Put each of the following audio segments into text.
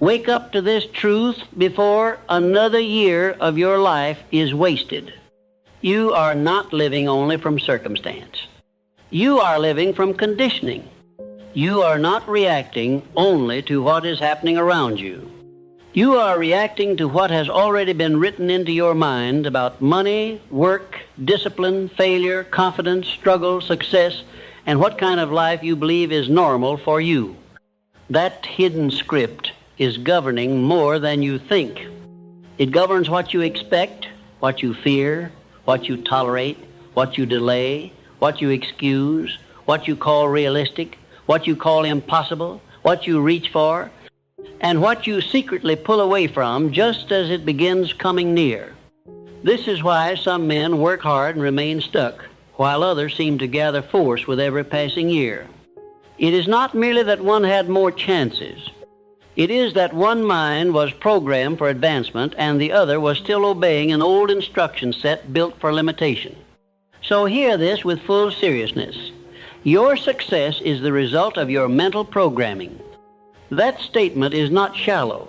Wake up to this truth before another year of your life is wasted. You are not living only from circumstance. You are living from conditioning. You are not reacting only to what is happening around you. You are reacting to what has already been written into your mind about money, work, discipline, failure, confidence, struggle, success, and what kind of life you believe is normal for you. That hidden script is governing more than you think. It governs what you expect, what you fear, what you tolerate, what you delay, what you excuse, what you call realistic, what you call impossible, what you reach for, and what you secretly pull away from just as it begins coming near. This is why some men work hard and remain stuck, while others seem to gather force with every passing year. It is not merely that one had more chances. It is that one mind was programmed for advancement and the other was still obeying an old instruction set built for limitation. So hear this with full seriousness. Your success is the result of your mental programming. That statement is not shallow.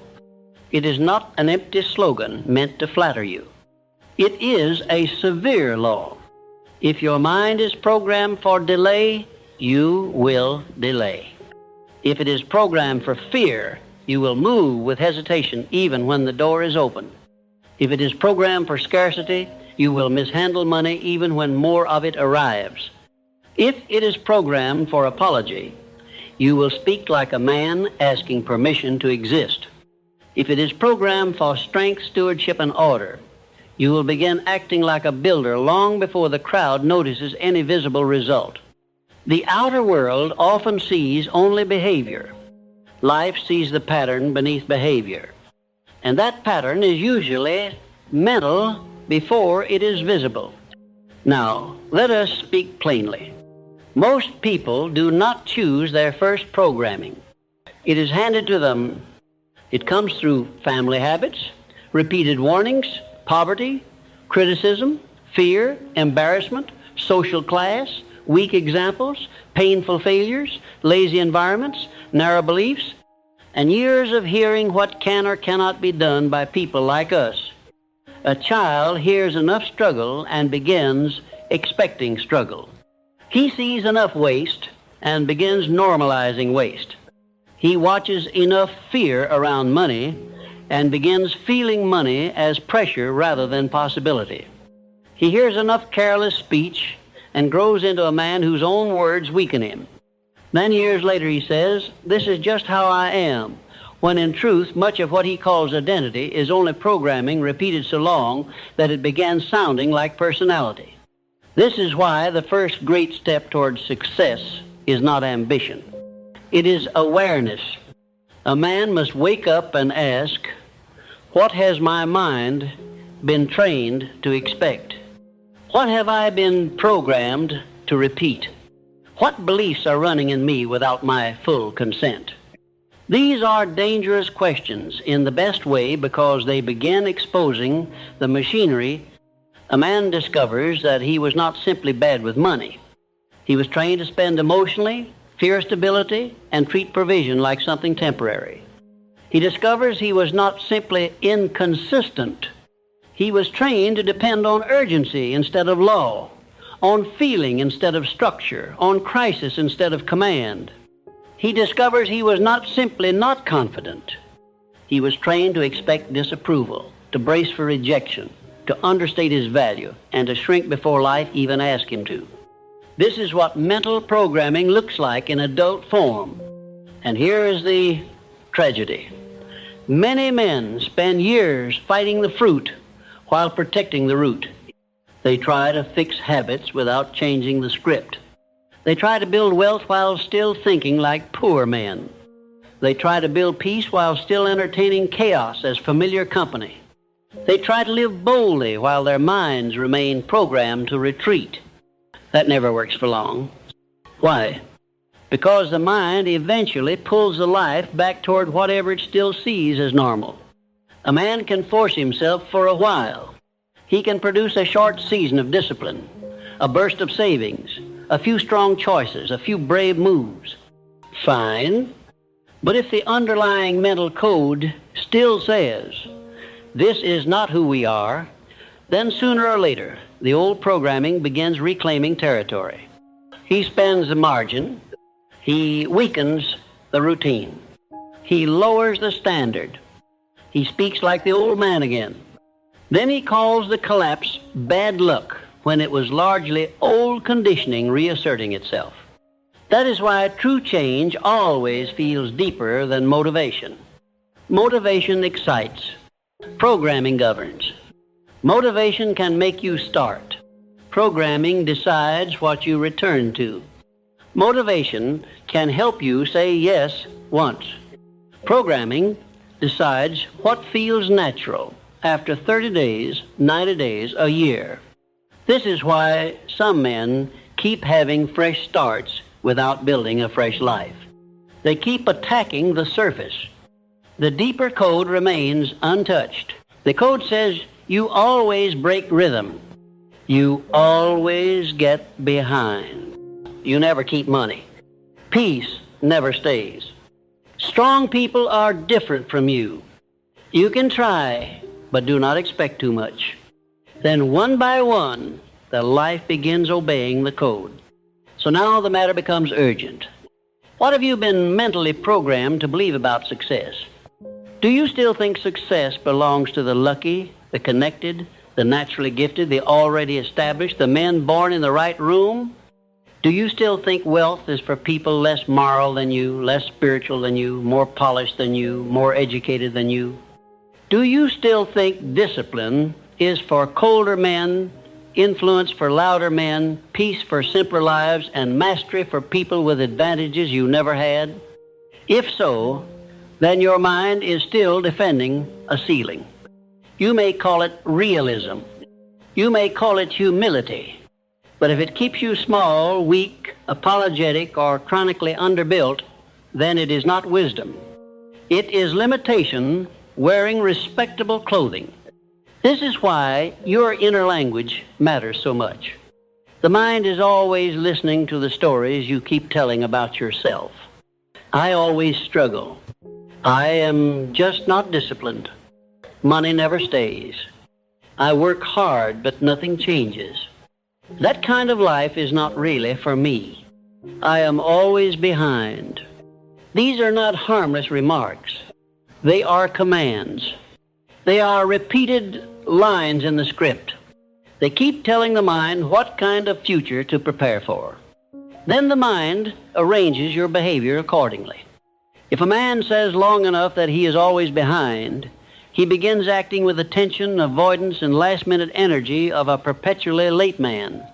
It is not an empty slogan meant to flatter you. It is a severe law. If your mind is programmed for delay, you will delay. If it is programmed for fear, you will move with hesitation even when the door is open. If it is programmed for scarcity, you will mishandle money even when more of it arrives. If it is programmed for apology, you will speak like a man asking permission to exist. If it is programmed for strength, stewardship, and order, you will begin acting like a builder long before the crowd notices any visible result. The outer world often sees only behavior. Life sees the pattern beneath behavior. And that pattern is usually mental before it is visible. Now, let us speak plainly. Most people do not choose their first programming. It is handed to them. It comes through family habits, repeated warnings, poverty, criticism, fear, embarrassment, social class, weak examples, painful failures, lazy environments, narrow beliefs, and years of hearing what can or cannot be done by people like us. A child hears enough struggle and begins expecting struggle. He sees enough waste and begins normalizing waste. He watches enough fear around money and begins feeling money as pressure rather than possibility. He hears enough careless speech and grows into a man whose own words weaken him. Then years later he says, "This is just how I am," when in truth much of what he calls identity is only programming repeated so long that it began sounding like personality. This is why the first great step towards success is not ambition. It is awareness. A man must wake up and ask, what has my mind been trained to expect? What have I been programmed to repeat? What beliefs are running in me without my full consent? These are dangerous questions in the best way because they begin exposing the machinery. A man discovers that he was not simply bad with money. He was trained to spend emotionally, fear stability, and treat provision like something temporary. He discovers he was not simply inconsistent. He was trained to depend on urgency instead of law, on feeling instead of structure, on crisis instead of command. He discovers he was not simply not confident. He was trained to expect disapproval, to brace for rejection, to understate his value, and to shrink before life even asked him to. This is what mental programming looks like in adult form. And here is the tragedy. Many men spend years fighting the fruit while protecting the root. They try to fix habits without changing the script. They try to build wealth while still thinking like poor men. They try to build peace while still entertaining chaos as familiar company. They try to live boldly while their minds remain programmed to retreat. That never works for long. Why? Because the mind eventually pulls the life back toward whatever it still sees as normal. A man can force himself for a while. He can produce a short season of discipline, a burst of savings, a few strong choices, a few brave moves. Fine. But if the underlying mental code still says, this is not who we are, then sooner or later, the old programming begins reclaiming territory. He spends the margin. He weakens the routine. He lowers the standard. He speaks like the old man again. Then he calls the collapse bad luck when it was largely old conditioning reasserting itself. That is why true change always feels deeper than motivation. Motivation excites. Programming governs. Motivation can make you start. Programming decides what you return to. Motivation can help you say yes once. Programming decides what feels natural after 30 days, 90 days, a year. This is why some men keep having fresh starts without building a fresh life. They keep attacking the surface. The deeper code remains untouched. The code says you always break rhythm. You always get behind. You never keep money. Peace never stays. Strong people are different from you. You can try, but do not expect too much. Then one by one, the life begins obeying the code. So now the matter becomes urgent. What have you been mentally programmed to believe about success? Do you still think success belongs to the lucky, the connected, the naturally gifted, the already established, the men born in the right room? Do you still think wealth is for people less moral than you, less spiritual than you, more polished than you, more educated than you? Do you still think discipline is for colder men, influence for louder men, peace for simpler lives, and mastery for people with advantages you never had? If so, then your mind is still defending a ceiling. You may call it realism. You may call it humility. But if it keeps you small, weak, apologetic, or chronically underbuilt, then it is not wisdom. It is limitation wearing respectable clothing. This is why your inner language matters so much. The mind is always listening to the stories you keep telling about yourself. I always struggle. I am just not disciplined. Money never stays. I work hard, but nothing changes. That kind of life is not really for me. I am always behind. These are not harmless remarks. They are commands. They are repeated lines in the script. They keep telling the mind what kind of future to prepare for. Then the mind arranges your behavior accordingly. If a man says long enough that he is always behind, he begins acting with the tension, avoidance, and last-minute energy of a perpetually late man.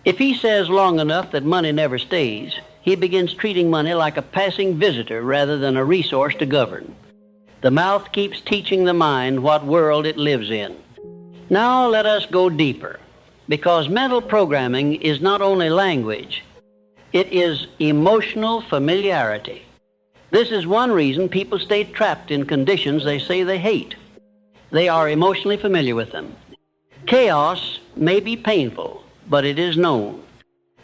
If he says long enough that money never stays, he begins treating money like a passing visitor rather than a resource to govern. The mouth keeps teaching the mind what world it lives in. Now let us go deeper, because mental programming is not only language, it is emotional familiarity. This is one reason people stay trapped in conditions they say they hate. They are emotionally familiar with them. Chaos may be painful, but it is known.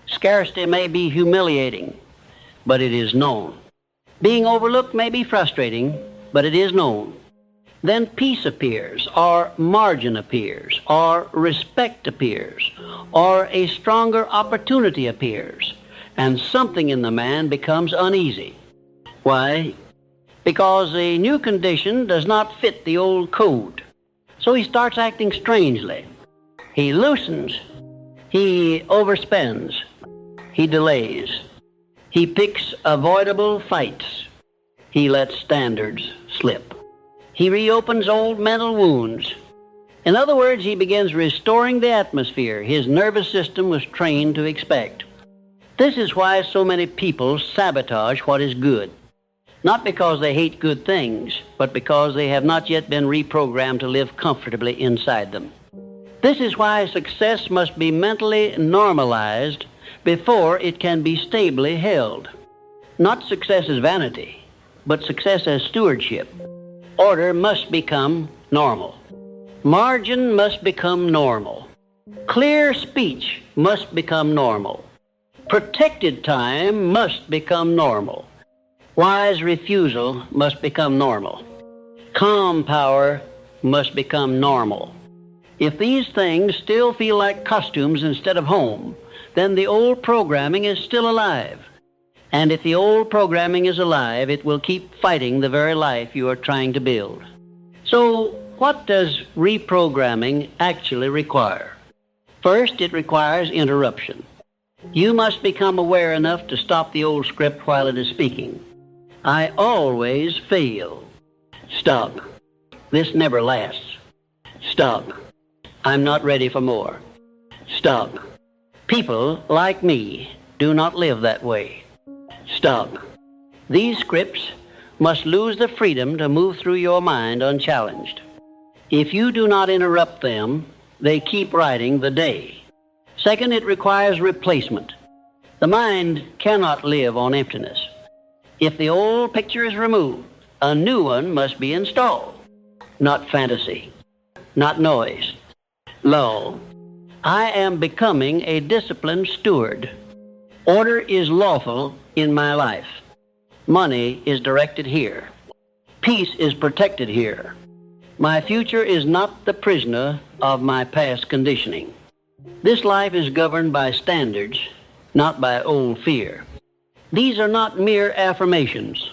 Scarcity may be humiliating, but it is known. Being overlooked may be frustrating, but it is known. Then peace appears, or margin appears, or respect appears, or a stronger opportunity appears, and something in the man becomes uneasy. Why? Because the new condition does not fit the old code. So he starts acting strangely. He loosens. He overspends. He delays. He picks avoidable fights. He lets standards slip. He reopens old mental wounds. In other words, he begins restoring the atmosphere his nervous system was trained to expect. This is why so many people sabotage what is good. Not because they hate good things, but because they have not yet been reprogrammed to live comfortably inside them. This is why success must be mentally normalized before it can be stably held. Not success as vanity, but success as stewardship. Order must become normal. Margin must become normal. Clear speech must become normal. Protected time must become normal. Wise refusal must become normal. Calm power must become normal. If these things still feel like costumes instead of home, then the old programming is still alive. And if the old programming is alive, it will keep fighting the very life you are trying to build. So, what does reprogramming actually require? First, it requires interruption. You must become aware enough to stop the old script while it is speaking. I always fail. Stop. This never lasts. Stop. I'm not ready for more. Stop. People like me do not live that way. Stop. These scripts must lose the freedom to move through your mind unchallenged. If you do not interrupt them, they keep writing the day. Second, it requires replacement. The mind cannot live on emptiness. If the old picture is removed, a new one must be installed. Not fantasy, not noise. Lo, I am becoming a disciplined steward. Order is lawful in my life. Money is directed here. Peace is protected here. My future is not the prisoner of my past conditioning. This life is governed by standards, not by old fear. These are not mere affirmations.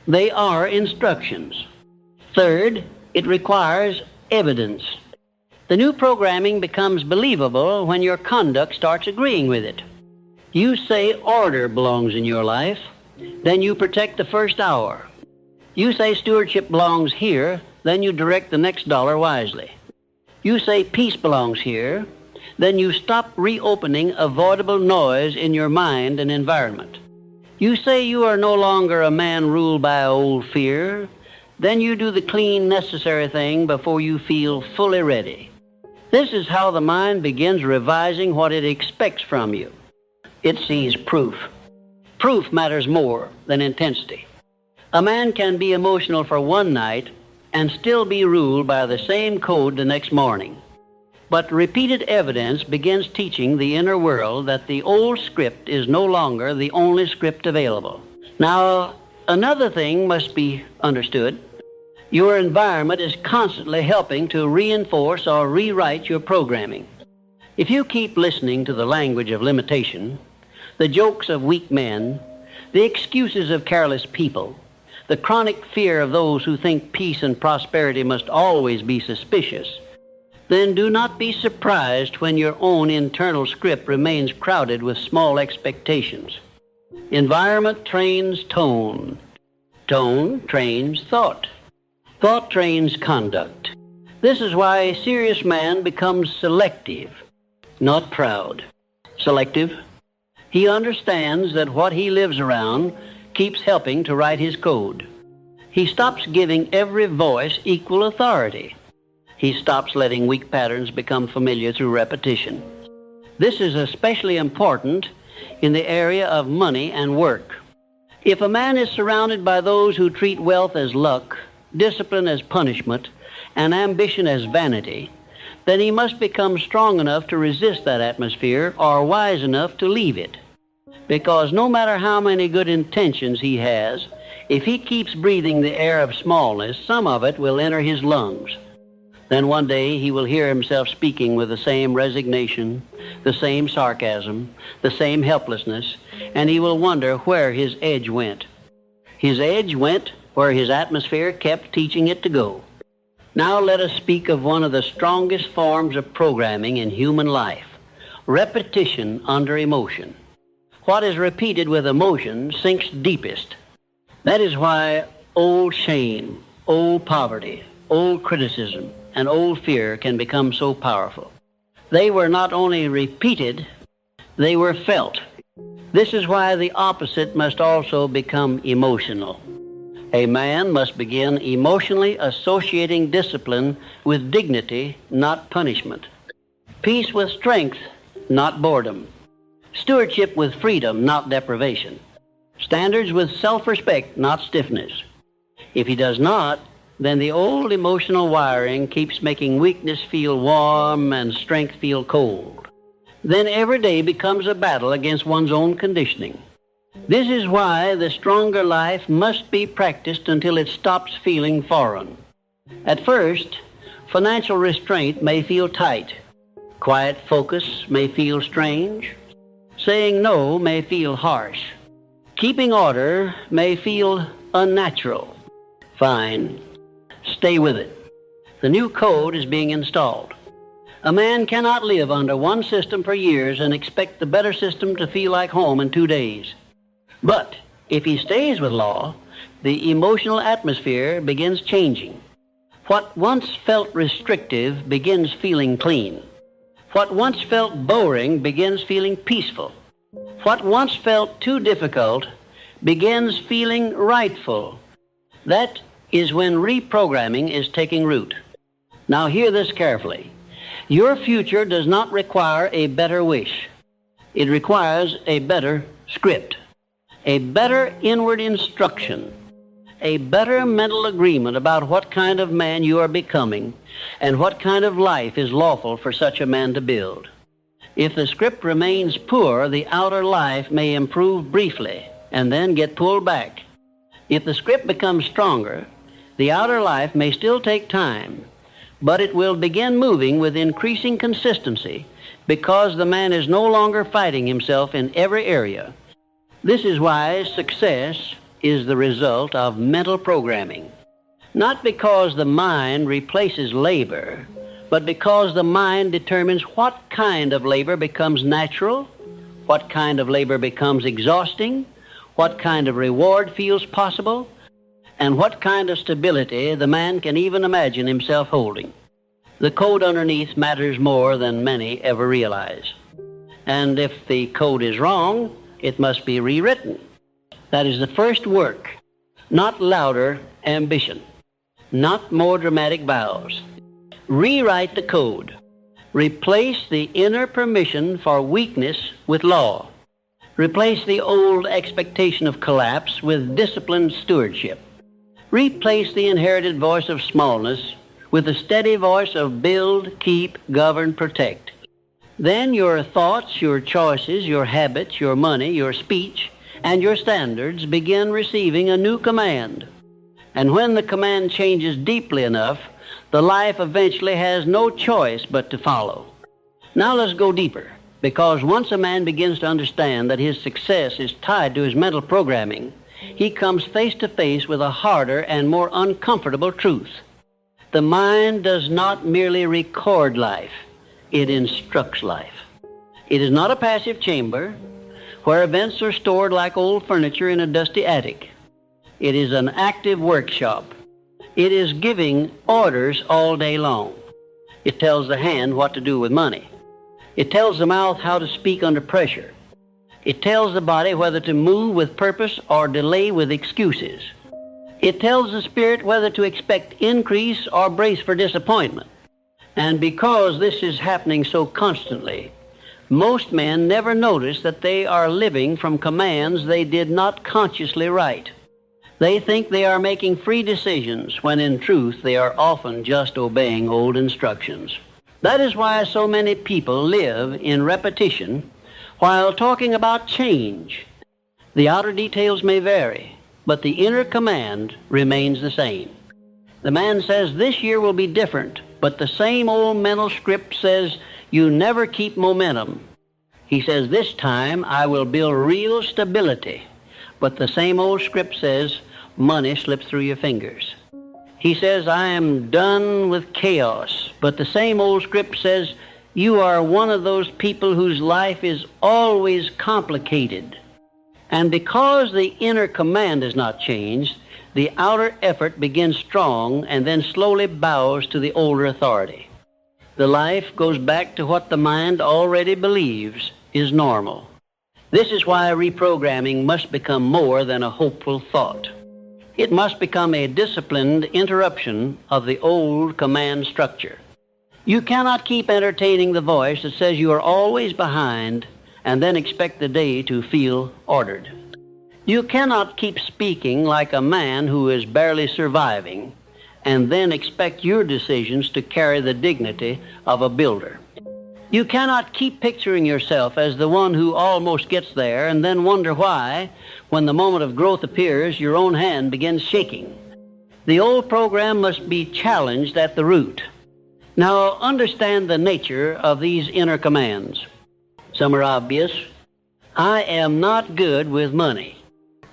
They are instructions. Third, it requires evidence. The new programming becomes believable when your conduct starts agreeing with it. You say order belongs in your life, then you protect the first hour. You say stewardship belongs here, then you direct the next dollar wisely. You say peace belongs here, then you stop reopening avoidable noise in your mind and environment. You say you are no longer a man ruled by old fear, then you do the clean, necessary thing before you feel fully ready. This is how the mind begins revising what it expects from you. It sees proof. Proof matters more than intensity. A man can be emotional for one night and still be ruled by the same code the next morning. But repeated evidence begins teaching the inner world that the old script is no longer the only script available. Now, another thing must be understood. Your environment is constantly helping to reinforce or rewrite your programming. If you keep listening to the language of limitation, the jokes of weak men, the excuses of careless people, the chronic fear of those who think peace and prosperity must always be suspicious, then do not be surprised when your own internal script remains crowded with small expectations. Environment trains tone. Tone trains thought. Thought trains conduct. This is why a serious man becomes selective, not proud. Selective. He understands that what he lives around keeps helping to write his code. He stops giving every voice equal authority. He stops letting weak patterns become familiar through repetition. This is especially important in the area of money and work. If a man is surrounded by those who treat wealth as luck, discipline as punishment, and ambition as vanity, then he must become strong enough to resist that atmosphere or wise enough to leave it. Because no matter how many good intentions he has, if he keeps breathing the air of smallness, some of it will enter his lungs. Then one day he will hear himself speaking with the same resignation, the same sarcasm, the same helplessness, and he will wonder where his edge went. His edge went where his atmosphere kept teaching it to go. Now let us speak of one of the strongest forms of programming in human life, repetition under emotion. What is repeated with emotion sinks deepest. That is why old shame, old poverty, old criticism, and old fear can become so powerful. They were not only repeated, they were felt. This is why the opposite must also become emotional. A man must begin emotionally associating discipline with dignity, not punishment. Peace with strength, not boredom. Stewardship with freedom, not deprivation. Standards with self-respect, not stiffness. If he does not, then the old emotional wiring keeps making weakness feel warm and strength feel cold. Then every day becomes a battle against one's own conditioning. This is why the stronger life must be practiced until it stops feeling foreign. At first, financial restraint may feel tight. Quiet focus may feel strange. Saying no may feel harsh. Keeping order may feel unnatural. Fine. Stay with it. The new code is being installed. A man cannot live under one system for years and expect the better system to feel like home in 2 days. But if he stays with law, the emotional atmosphere begins changing. What once felt restrictive begins feeling clean. What once felt boring begins feeling peaceful. What once felt too difficult begins feeling rightful. That is when reprogramming is taking root. Now hear this carefully. Your future does not require a better wish. It requires a better script, a better inward instruction, a better mental agreement about what kind of man you are becoming and what kind of life is lawful for such a man to build. If the script remains poor, the outer life may improve briefly and then get pulled back. If the script becomes stronger, the outer life may still take time, but it will begin moving with increasing consistency because the man is no longer fighting himself in every area. This is why success is the result of mental programming. Not because the mind replaces labor, but because the mind determines what kind of labor becomes natural, what kind of labor becomes exhausting, what kind of reward feels possible, and what kind of stability the man can even imagine himself holding. The code underneath matters more than many ever realize. And if the code is wrong, it must be rewritten. That is the first work, not louder ambition, not more dramatic vows. Rewrite the code. Replace the inner permission for weakness with law. Replace the old expectation of collapse with disciplined stewardship. Replace the inherited voice of smallness with the steady voice of build, keep, govern, protect. Then your thoughts, your choices, your habits, your money, your speech, and your standards begin receiving a new command. And when the command changes deeply enough, the life eventually has no choice but to follow. Now let's go deeper, because once a man begins to understand that his success is tied to his mental programming, he comes face to face with a harder and more uncomfortable truth. The mind does not merely record life, it instructs life. It is not a passive chamber where events are stored like old furniture in a dusty attic. It is an active workshop. It is giving orders all day long. It tells the hand what to do with money. It tells the mouth how to speak under pressure. It tells the body whether to move with purpose or delay with excuses. It tells the spirit whether to expect increase or brace for disappointment. And because this is happening so constantly, most men never notice that they are living from commands they did not consciously write. They think they are making free decisions when in truth they are often just obeying old instructions. That is why so many people live in repetition while talking about change. The outer details may vary, but the inner command remains the same. The man says this year will be different, but the same old mental script says you never keep momentum. He says this time I will build real stability, but the same old script says money slips through your fingers. He says I am done with chaos, but the same old script says you are one of those people whose life is always complicated. And because the inner command is not changed, the outer effort begins strong and then slowly bows to the older authority. The life goes back to what the mind already believes is normal. This is why reprogramming must become more than a hopeful thought. It must become a disciplined interruption of the old command structure. You cannot keep entertaining the voice that says you are always behind and then expect the day to feel ordered. You cannot keep speaking like a man who is barely surviving and then expect your decisions to carry the dignity of a builder. You cannot keep picturing yourself as the one who almost gets there and then wonder why, when the moment of growth appears, your own hand begins shaking. The old program must be challenged at the root. Now, understand the nature of these inner commands. Some are obvious. I am not good with money.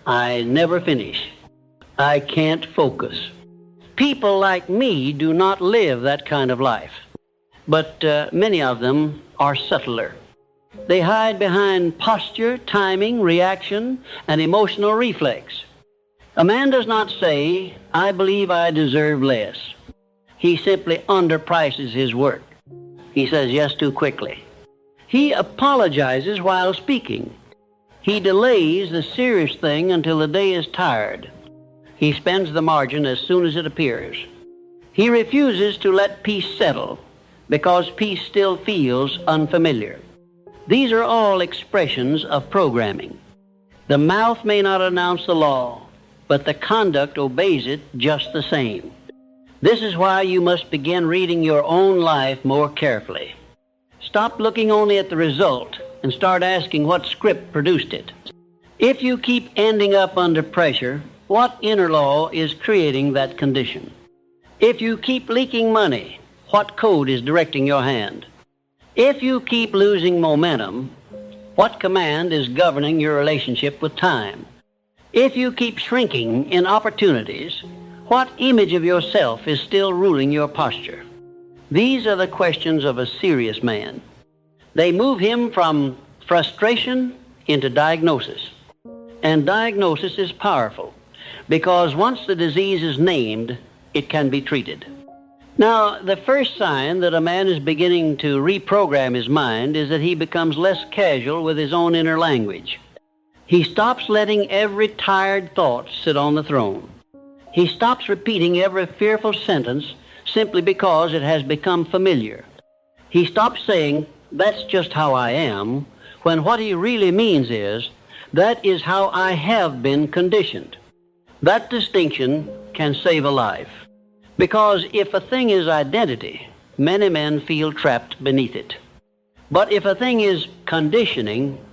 I never finish. I can't focus. People like me do not live that kind of life. But many of them are subtler. They hide behind posture, timing, reaction, and emotional reflex. A man does not say, I believe I deserve less. He simply underprices his work. He says yes too quickly. He apologizes while speaking. He delays the serious thing until the day is tired. He spends the margin as soon as it appears. He refuses to let peace settle, because peace still feels unfamiliar. These are all expressions of programming. The mouth may not announce the law, but the conduct obeys it just the same. This is why you must begin reading your own life more carefully. Stop looking only at the result and start asking what script produced it. If you keep ending up under pressure, what inner law is creating that condition? If you keep leaking money, what code is directing your hand? If you keep losing momentum, what command is governing your relationship with time? If you keep shrinking in opportunities, what image of yourself is still ruling your posture? These are the questions of a serious man. They move him from frustration into diagnosis. And diagnosis is powerful, because once the disease is named, it can be treated. Now, the first sign that a man is beginning to reprogram his mind is that he becomes less casual with his own inner language. He stops letting every tired thought sit on the throne. He stops repeating every fearful sentence simply because it has become familiar. He stops saying, that's just how I am, when what he really means is, that is how I have been conditioned. That distinction can save a life. Because if a thing is identity, many men feel trapped beneath it. But if a thing is conditioning,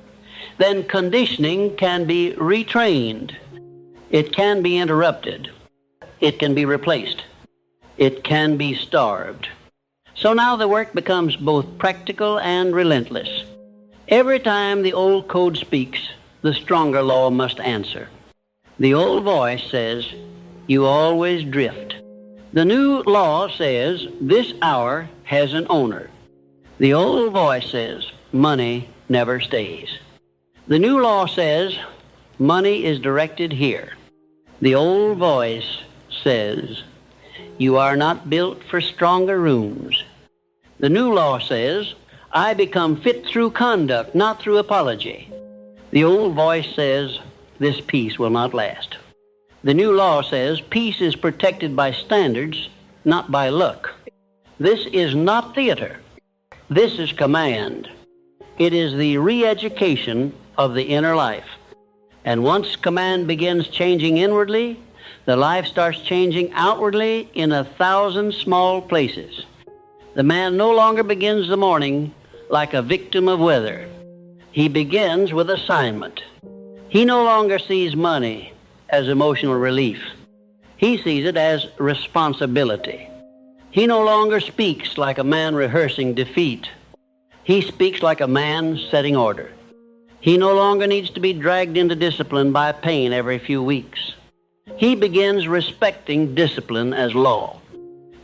then conditioning can be retrained. It can be interrupted. It can be replaced. It can be starved. So now the work becomes both practical and relentless. Every time the old code speaks, the stronger law must answer. The old voice says, you always drift. The new law says, this hour has an owner. The old voice says, money never stays. The new law says, money is directed here. The old voice says, you are not built for stronger rooms. The new law says, I become fit through conduct, not through apology. The old voice says, this peace will not last. The new law says, peace is protected by standards, not by luck. This is not theater. This is command. It is the re-education of the inner life. And once command begins changing inwardly, the life starts changing outwardly in 1,000 small places. The man no longer begins the morning like a victim of weather. He begins with assignment. He no longer sees money as emotional relief. He sees it as responsibility. He no longer speaks like a man rehearsing defeat. He speaks like a man setting order. He no longer needs to be dragged into discipline by pain every few weeks. He begins respecting discipline as law.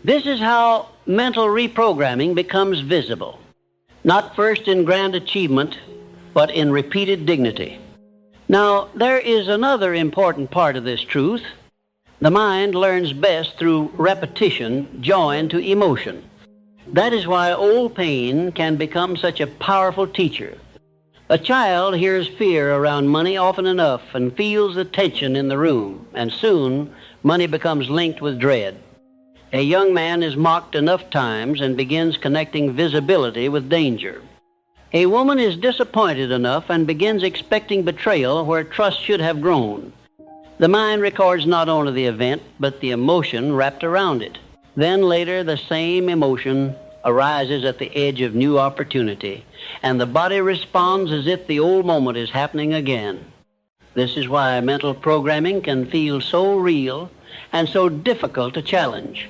This is how mental reprogramming becomes visible, not first in grand achievement, but in repeated dignity. Now, there is another important part of this truth. The mind learns best through repetition joined to emotion. That is why old pain can become such a powerful teacher. A child hears fear around money often enough and feels the tension in the room, and soon money becomes linked with dread. A young man is mocked enough times and begins connecting visibility with danger. A woman is disappointed enough and begins expecting betrayal where trust should have grown. The mind records not only the event, but the emotion wrapped around it. Then later, the same emotion arises at the edge of new opportunity, and the body responds as if the old moment is happening again. This is why mental programming can feel so real and so difficult to challenge.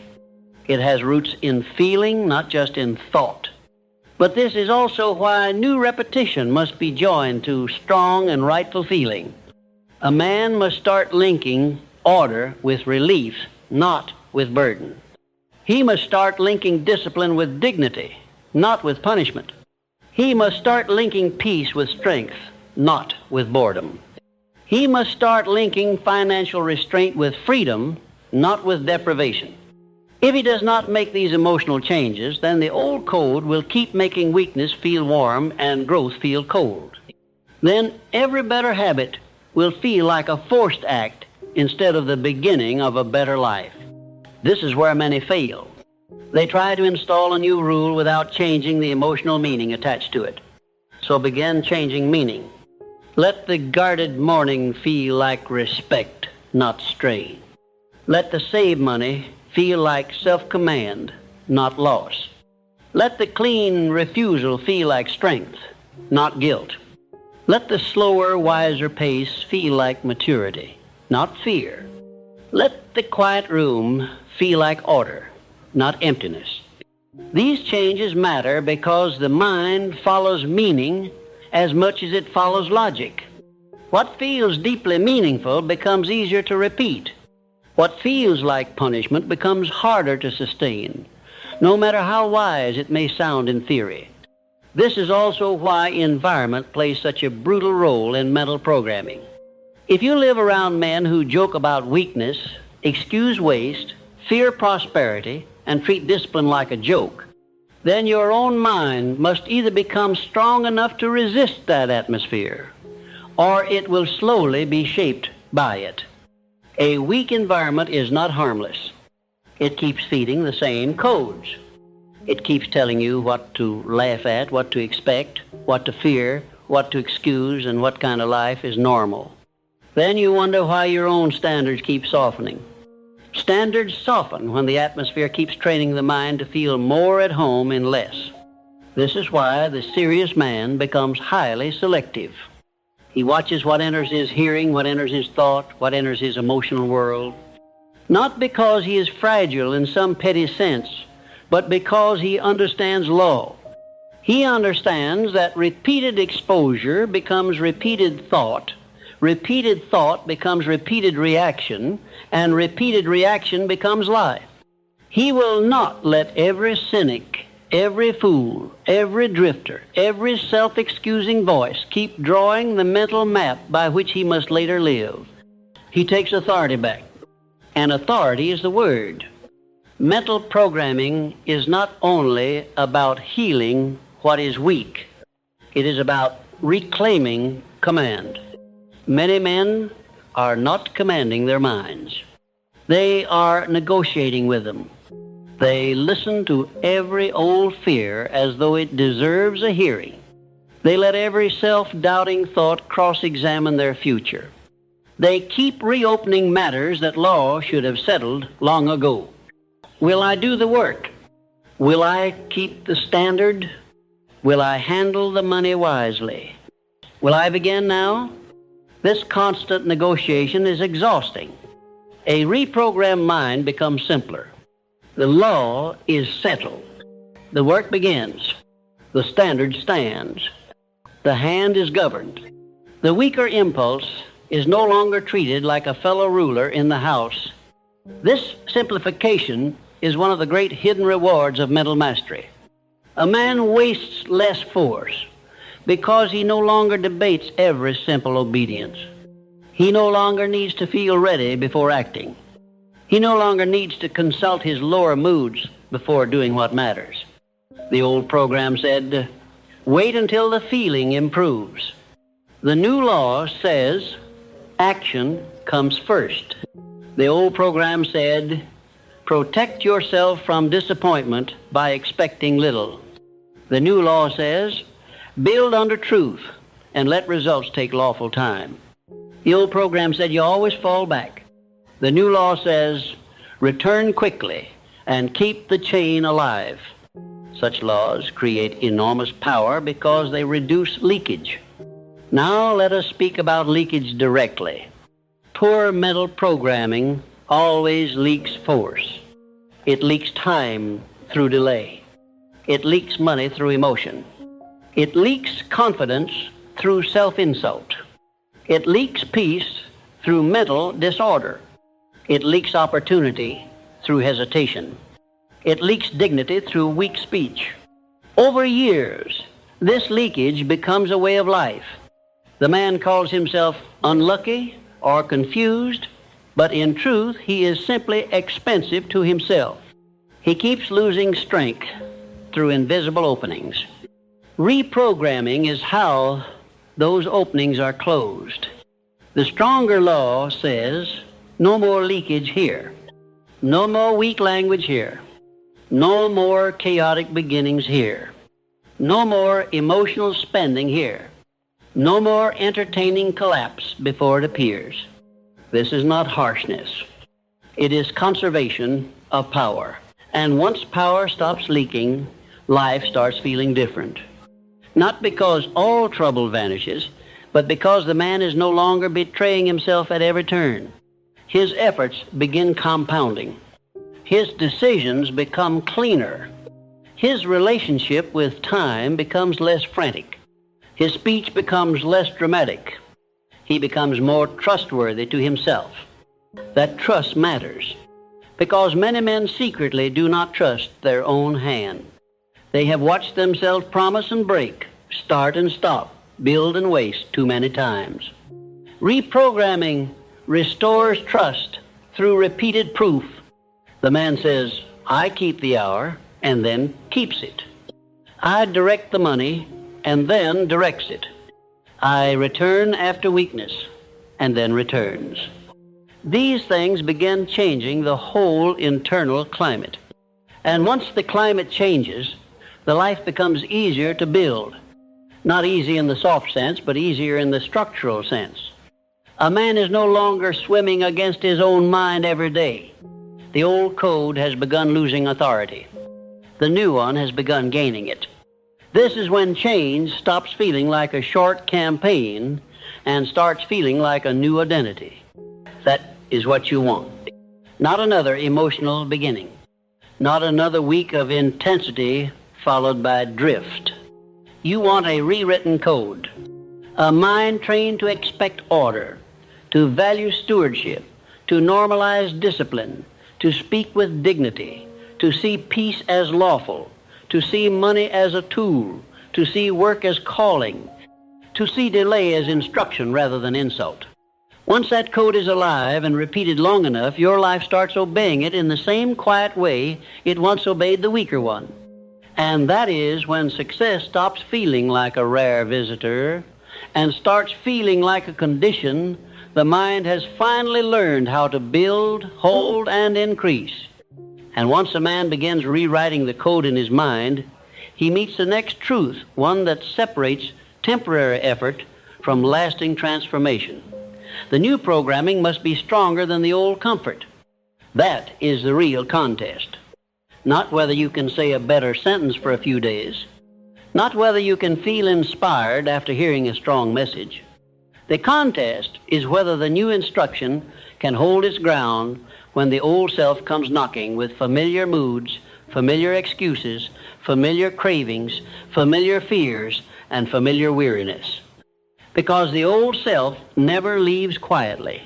It has roots in feeling, not just in thought. But this is also why new repetition must be joined to strong and rightful feeling. A man must start linking order with relief, not with burden. He must start linking discipline with dignity, not with punishment. He must start linking peace with strength, not with boredom. He must start linking financial restraint with freedom, not with deprivation. If he does not make these emotional changes, then the old code will keep making weakness feel warm and growth feel cold. Then every better habit will feel like a forced act instead of the beginning of a better life. This is where many fail. They try to install a new rule without changing the emotional meaning attached to it. So begin changing meaning. Let the guarded morning feel like respect, not strain. Let the save money feel like self-command, not loss. Let the clean refusal feel like strength, not guilt. Let the slower, wiser pace feel like maturity, not fear. Let the quiet room feel like order, not emptiness. These changes matter because the mind follows meaning as much as it follows logic. What feels deeply meaningful becomes easier to repeat. What feels like punishment becomes harder to sustain, no matter how wise it may sound in theory. This is also why environment plays such a brutal role in mental programming. If you live around men who joke about weakness, excuse waste, fear prosperity, and treat discipline like a joke, then your own mind must either become strong enough to resist that atmosphere, or it will slowly be shaped by it. A weak environment is not harmless. It keeps feeding the same codes. It keeps telling you what to laugh at, what to expect, what to fear, what to excuse, and what kind of life is normal. Then you wonder why your own standards keep softening. Standards soften when the atmosphere keeps training the mind to feel more at home in less. This is why the serious man becomes highly selective. He watches what enters his hearing, what enters his thought, what enters his emotional world. Not because he is fragile in some petty sense, but because he understands law. He understands that repeated exposure becomes repeated thought becomes repeated reaction, and repeated reaction becomes life. He will not let every cynic, every fool, every drifter, every self-excusing voice keep drawing the mental map by which he must later live. He takes authority back, and authority is the word. Mental programming is not only about healing what is weak. It is about reclaiming command. Many men are not commanding their minds. They are negotiating with them. They listen to every old fear as though it deserves a hearing. They let every self-doubting thought cross-examine their future. They keep reopening matters that law should have settled long ago. Will I do the work? Will I keep the standard? Will I handle the money wisely? Will I begin now? This constant negotiation is exhausting. A reprogrammed mind becomes simpler. The law is settled. The work begins. The standard stands. The hand is governed. The weaker impulse is no longer treated like a fellow ruler in the house. This simplification is one of the great hidden rewards of mental mastery. A man wastes less force because he no longer debates every simple obedience. He no longer needs to feel ready before acting. He no longer needs to consult his lower moods before doing what matters. The old program said, wait until the feeling improves. The new law says, action comes first. The old program said, protect yourself from disappointment by expecting little. The new law says, build under truth and let results take lawful time. The old program said you always fall back. The new law says, return quickly and keep the chain alive. Such laws create enormous power because they reduce leakage. Now let us speak about leakage directly. Poor mental programming always leaks force. It leaks time through delay. It leaks money through emotion. It leaks confidence through self-insult. It leaks peace through mental disorder. It leaks opportunity through hesitation. It leaks dignity through weak speech. Over years, this leakage becomes a way of life. The man calls himself unlucky or confused, but in truth, he is simply expensive to himself. He keeps losing strength through invisible openings. Reprogramming is how those openings are closed. The stronger law says, no more leakage here. No more weak language here. No more chaotic beginnings here. No more emotional spending here. No more entertaining collapse before it appears. This is not harshness. It is conservation of power. And once power stops leaking, life starts feeling different. Not because all trouble vanishes, but because the man is no longer betraying himself at every turn. His efforts begin compounding. His decisions become cleaner. His relationship with time becomes less frantic. His speech becomes less dramatic. He becomes more trustworthy to himself. That trust matters, because many men secretly do not trust their own hand. They have watched themselves promise and break, start and stop, build and waste too many times. Reprogramming restores trust through repeated proof. The man says, I keep the hour, and then keeps it. I direct the money, and then directs it. I return after weakness, and then returns. These things begin changing the whole internal climate. And once the climate changes, the life becomes easier to build. Not easy in the soft sense, but easier in the structural sense. A man is no longer swimming against his own mind every day. The old code has begun losing authority. The new one has begun gaining it. This is when change stops feeling like a short campaign and starts feeling like a new identity. That is what you want. Not another emotional beginning. Not another week of intensity followed by drift. You want a rewritten code. A mind trained to expect order, to value stewardship, to normalize discipline, to speak with dignity, to see peace as lawful, to see money as a tool, to see work as calling, to see delay as instruction rather than insult. Once that code is alive and repeated long enough, your life starts obeying it in the same quiet way it once obeyed the weaker one. And that is when success stops feeling like a rare visitor and starts feeling like a condition the mind has finally learned how to build, hold, and increase. And once a man begins rewriting the code in his mind, he meets the next truth, one that separates temporary effort from lasting transformation. The new programming must be stronger than the old comfort. That is the real contest. Not whether you can say a better sentence for a few days. Not whether you can feel inspired after hearing a strong message. The contest is whether the new instruction can hold its ground when the old self comes knocking with familiar moods, familiar excuses, familiar cravings, familiar fears, and familiar weariness. Because the old self never leaves quietly.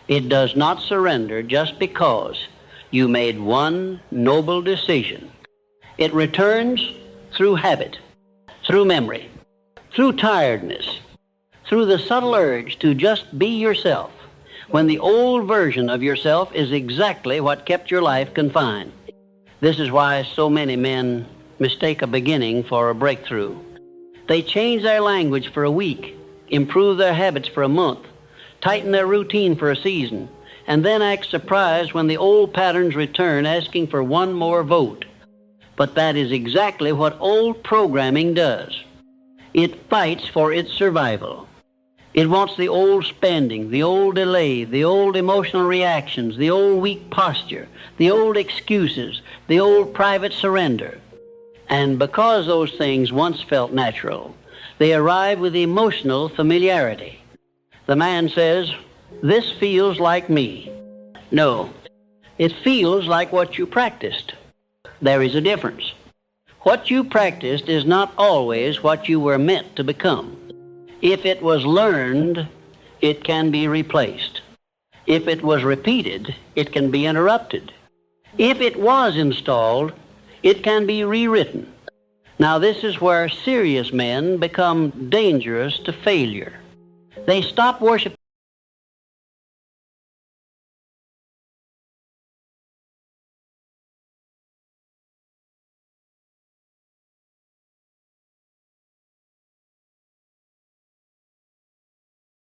It does not surrender just because you made one noble decision. It returns through habit, through memory, through tiredness, through the subtle urge to just be yourself, when the old version of yourself is exactly what kept your life confined. This is why so many men mistake a beginning for a breakthrough. They change their language for a week, improve their habits for a month, tighten their routine for a season, and then act surprised when the old patterns return asking for one more vote. But that is exactly what old programming does. It fights for its survival. It wants the old spending, the old delay, the old emotional reactions, the old weak posture, the old excuses, the old private surrender. And because those things once felt natural, they arrive with emotional familiarity. The man says, "This feels like me." No, it feels like what you practiced. There is a difference. What you practiced is not always what you were meant to become. If it was learned, it can be replaced. If it was repeated, it can be interrupted. If it was installed, it can be rewritten. Now, this is where serious men become dangerous to failure. They stop worshiping